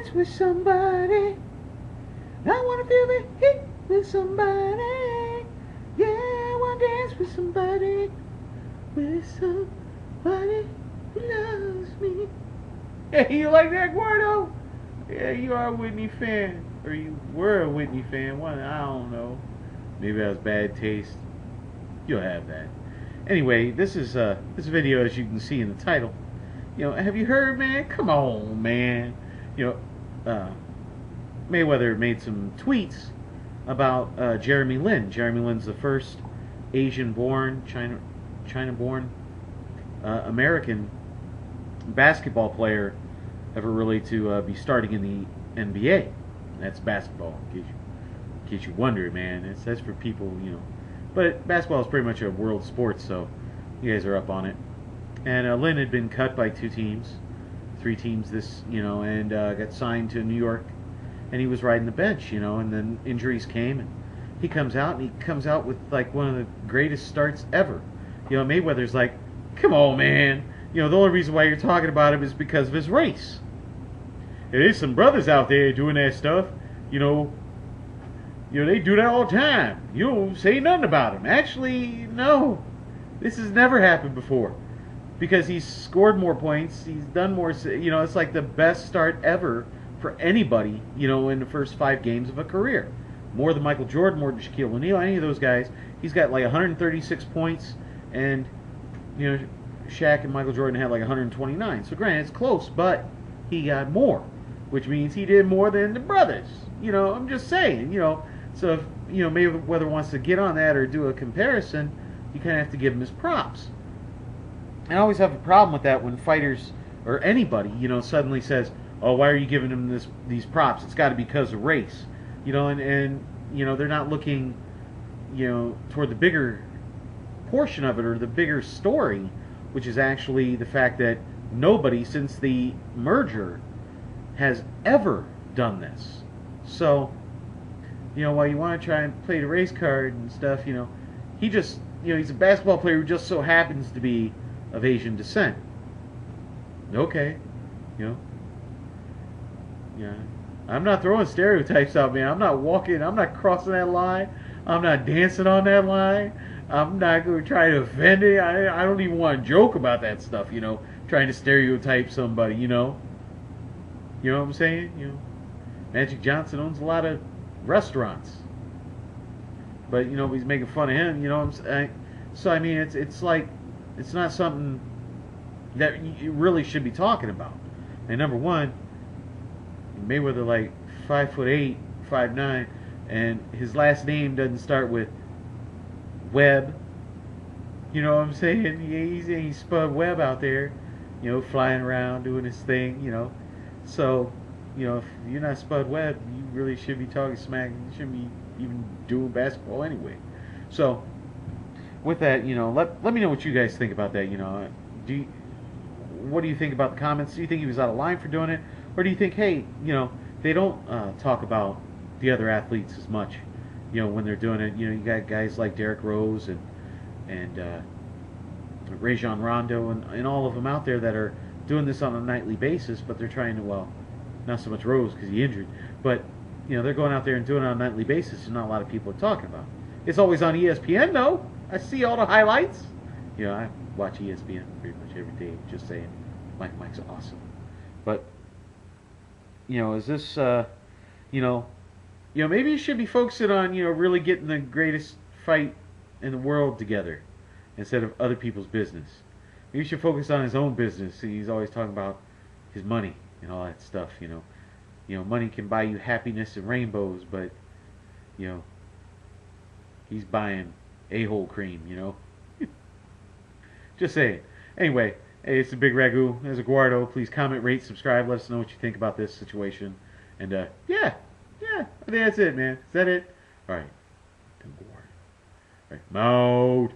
dance with somebody. I wanna feel the heat with somebody. Yeah, I wanna dance with somebody. With somebody who loves me. Hey, you like that, Gordo? Yeah, you are a Whitney fan. Or you were a Whitney fan. One, I don't know. Maybe that was bad taste. You'll have that. Anyway, this video, as you can see in the title. Have you heard, man? Come on, man. Mayweather made some tweets about Jeremy Lin. Jeremy Lin's the first Asian-born, China-born American basketball player ever really to be starting in the NBA. That's basketball, in case you wonder, man. That's for people, But basketball is pretty much a world sport, so you guys are up on it. And Lin had been cut by 3 teams and got signed to New York, and he was riding the bench, and then injuries came, and he comes out with like one of the greatest starts ever. Mayweather's like, come on, man. The only reason why you're talking about him is because of his race. There's some brothers out there doing that stuff, they do that all the time. You don't say nothing about him. Actually, no. This has never happened before. Because he's scored more points, he's done more, it's like the best start ever for anybody, in the first 5 games of a career. More than Michael Jordan, more than Shaquille O'Neal, any of those guys. He's got like 136 points, and, Shaq and Michael Jordan had like 129. So granted, it's close, but he got more, which means he did more than the brothers. I'm just saying, So if, Mayweather wants to get on that or do a comparison, you kind of have to give him his props. I always have a problem with that when fighters or anybody, suddenly says, "Oh, why are you giving him these props? It's got to be because of race," and they're not looking, toward the bigger portion of it or the bigger story, which is actually the fact that nobody since the merger has ever done this. So, while you want to try and play the race card and stuff, he just, he's a basketball player who just so happens to be of Asian descent. Okay, yeah. I'm not throwing stereotypes out, man. I'm not crossing that line. I'm not dancing on that line. I'm not going to try to offend it. I don't even want to joke about that stuff, trying to stereotype somebody, You know what I'm saying? Magic Johnson owns a lot of restaurants. But, he's making fun of him, So, I mean, it's like, it's not something that you really should be talking about. And number one, Mayweather like 5'8", 5'9", and his last name doesn't start with Webb. You know what I'm saying? He's Spud Webb out there, flying around doing his thing, So, if you're not Spud Webb, you really should be talking smack. You shouldn't be even doing basketball anyway. So, with that, let me know what you guys think about that. What do you think about the comments? Do you think he was out of line for doing it, or do you think, hey, they don't talk about the other athletes as much, when they're doing it? You got guys like Derrick Rose and Rajon Rondo and all of them out there that are doing this on a nightly basis, but they're trying to, well, not so much Rose because he injured, but they're going out there and doing it on a nightly basis, and not a lot of people are talking about it. It's always on ESPN though. I see all the highlights. I watch ESPN pretty much every day. Just saying, Mike's awesome. But is this maybe you should be focusing on really getting the greatest fight in the world together instead of other people's business. Maybe you should focus on his own business. He's always talking about his money and all that stuff. Money can buy you happiness and rainbows, but he's buying a-hole cream, Just saying. Anyway, hey, it's the Bigragu. There's a Guardo. Please comment, rate, subscribe. Let us know what you think about this situation. And, yeah, I think that's it, man. Is that it? All right. All right, mode.